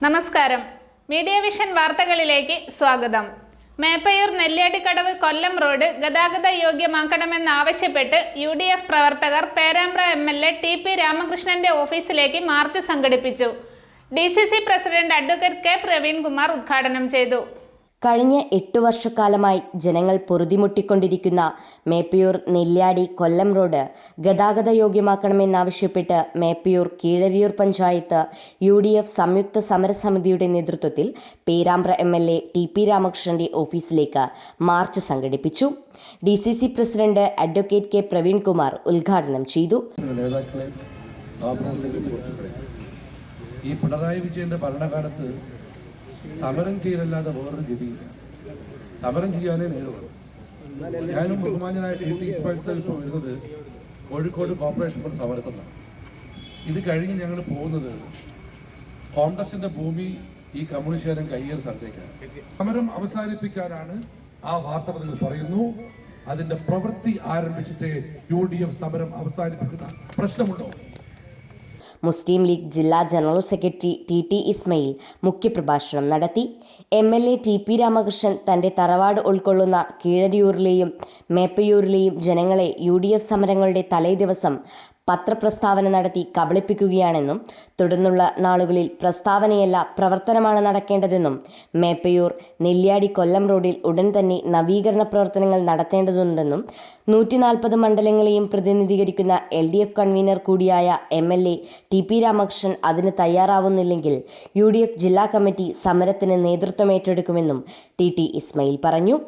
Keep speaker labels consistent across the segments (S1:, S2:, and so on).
S1: നമസ്കാരം. Media vision വാർത്തകളിലേക്ക് സ്വാഗതം. മേപ്പയൂർ നെല്ലിയാടിക്കടവ് കൊല്ലം റോഡ് ഗതാഗത യോഗ്യമാക്കണമെന്നാവശ്യപ്പെട്ട് UDF പ്രവർത്തകർ പേരാമ്പ്ര MLA TP രാമകൃഷ്ണന്റെ ഓഫീസിലേക്ക് മാർച്ച് സംഘടിപ്പിച്ചു. DCC president advocate K Praveenkumar ഉദ്ഘാടനം ചെയ്തു.
S2: കഴിഞ്ഞ 8 വർഷക്കാലമായി ജനങ്ങൾ പൊറുതിമുട്ടിക്കൊണ്ടിരിക്കുന്ന മേപ്പയൂർ നെല്ലിയാടി കൊല്ലം റോഡ് ഗതാഗത യോഗ്യമാക്കണമെന്നാവശ്യപ്പെട്ട് മേപ്പയൂർ കീഴരിയൂർ പഞ്ചായത്ത് UDF സംയുക്ത സമരസമിതിയുടെ നേതൃത്വത്തിൽ പേരാമ്പ്ര MLA TP രാമകൃഷ്ണന്റെ ഓഫീസിലേക്ക് മാർച്ച് സംഘടിപ്പിച്ചു. DCC president advocate K Praveenkumar ഉദ്ഘാടനം ചെയ്തു.
S3: ഈ പിണറായി വിജയന്റെ ഭരണകാലത്ത് സമരം ചെയ്യലല്ലാതെ വേറൊരു ഗതിയില്ല. സമരം ചെയ്യാനേ നേരുള്ളൂ. ഞാനും ബഹുമാന്യനായ TP ഇസ്മായിൽ ഇപ്പോൾ വരുന്നത് കോഴിക്കോട് കോർപ്പറേഷൻ ഫോർ സമരത്തിലാണ്. ഇത് കഴിഞ്ഞ് ഞങ്ങൾ പോകുന്നത് കോൺഗ്രസിന്റെ ഭൂമി ഈ കമ്മ്യൂണിസ്റ്റുകാരൻ കയ്യേറി സ്ഥലത്തേക്കാണ്. സമരം അവസാനിപ്പിക്കാനാണ് ആ വാർത്തകൾ പറയുന്നു. അതിന്റെ പ്രവൃത്തി ആരംഭിച്ചിട്ട് UDF സമരം അവസാനിപ്പിക്കുന്ന പ്രശ്നമുണ്ടോ?
S2: മുസ്ലിം ലീഗ് ജില്ലാ ജനറൽ സെക്രട്ടറി TT ഇസ്മയിൽ മുഖ്യപ്രഭാഷണം നടത്തി. MLA TP രാമകൃഷ്ണൻ തന്റെ തറവാട് ഉൾക്കൊള്ളുന്ന കീഴരിയൂരിലെയും മേപ്പയൂരിലെയും ജനങ്ങളെ UDF സമരങ്ങളുടെ തലേദിവസം പത്രപ്രസ്താവന നടത്തി കബളിപ്പിക്കുകയാണെന്നും തുടർന്നുള്ള നാളുകളിൽ പ്രസ്താവനയല്ല പ്രവർത്തനമാണ് നടക്കേണ്ടതെന്നും മേപ്പയൂർ നെല്ലിയാടി കൊല്ലം റോഡിൽ ഉടൻ തന്നെ നവീകരണ പ്രവർത്തനങ്ങൾ നടത്തേണ്ടതുണ്ടെന്നും 140 മണ്ഡലങ്ങളെയും പ്രതിനിധീകരിക്കുന്ന LDF കൺവീനർ കൂടിയായ MLA TP രാമകൃഷ്ണൻ അതിന് തയ്യാറാവുന്നില്ലെങ്കിൽ UDF ജില്ലാ കമ്മിറ്റി സമരത്തിന് നേതൃത്വം ഏറ്റെടുക്കുമെന്നും TT ഇസ്മയിൽ പറഞ്ഞു.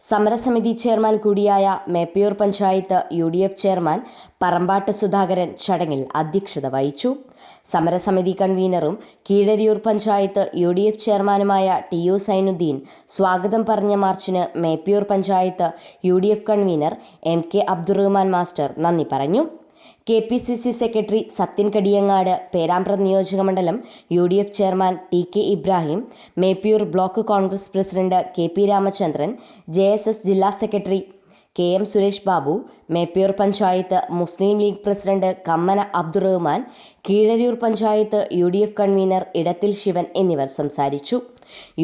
S2: സമരസമിതി ചെയർമാൻ കൂടിയായ മേപ്പയൂർ പഞ്ചായത്ത് UDF ചെയർമാൻ പറമ്പാട്ട് സുധാകരൻ ചടങ്ങിൽ അധ്യക്ഷത വഹിച്ചു. സമരസമിതി കൺവീനറും കീഴരിയൂർ പഞ്ചായത്ത് UDF ചെയർമാനുമായ TU സൈനുദ്ദീൻ സ്വാഗതം പറഞ്ഞ മാർച്ചിന് Meppayur panchayat UDF convener MK Abdurahman master നന്ദി പറഞ്ഞു. KPCC സെക്രട്ടറി സത്യൻ കടിയങ്ങാട്, പേരാമ്പ്ര നിയോജകമണ്ഡലം UDF chairman TK Ibrahim, Meppayur block Congress president KP Ramachandran, JSS ജില്ലാ secretary KM Suresh Babu, Meppayur panchayat Muslim League president Kammana Abdurahman, Keezhariyur panchayat UDF convener Idathil Sivan എന്നിവർ സംസാരിച്ചു.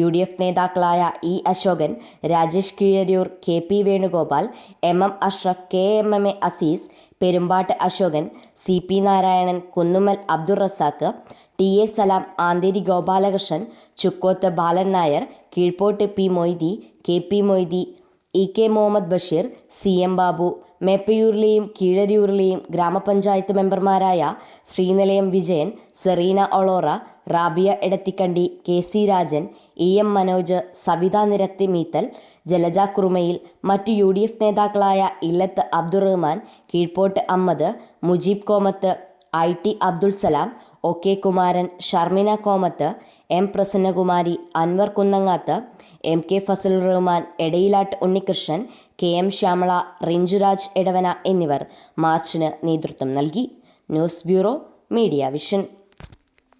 S2: UDF നേതാക്കളായ E Ashokan, Rajesh Keezhariyur, KP Venugopal, MM Ashraf, KMMA Azeez, Perumbattu Ashokan, CP Narayanan, Kunnummal Abdul Razak, TA സലാം, ആന്തേരി ഗോപാലകൃഷ്ണൻ, ചുക്കോത്ത് ബാലൻ Nair, കീഴ്പോട്ട് P Moythi, KP Moythi, EK Muhammad Basheer, CM Babu, മേപ്പയൂരിലെയും കീഴരിയൂരിലെയും ഗ്രാമപഞ്ചായത്ത് മെമ്പർമാരായ ശ്രീനിലയം വിജയൻ, സെറീന ഒളോറ, റാബിയ എടത്തിക്കണ്ടി, KC രാജൻ, EM മനോജ്, സവിത നിരത്തി മീത്തൽ, ജലജ കുറുമയിൽ, മറ്റു UDF നേതാക്കളായ ഇല്ലത്ത് Abdurahman, കീഴ്പോട്ട് Ahmed, Mujeeb Komath, IT Abdul Salam, OK Kumaran, Sharmina Komath, M Prasannakumari, Anwar കുന്നങ്ങാത്ത്, MK Fazlur Rahman, Edayilatt Unnikrishnan, KM Shyamala, Rinchuraj Edavana എന്നിവർ മാർച്ചിന് നേതൃത്വം നൽകി. News bureau, media vision.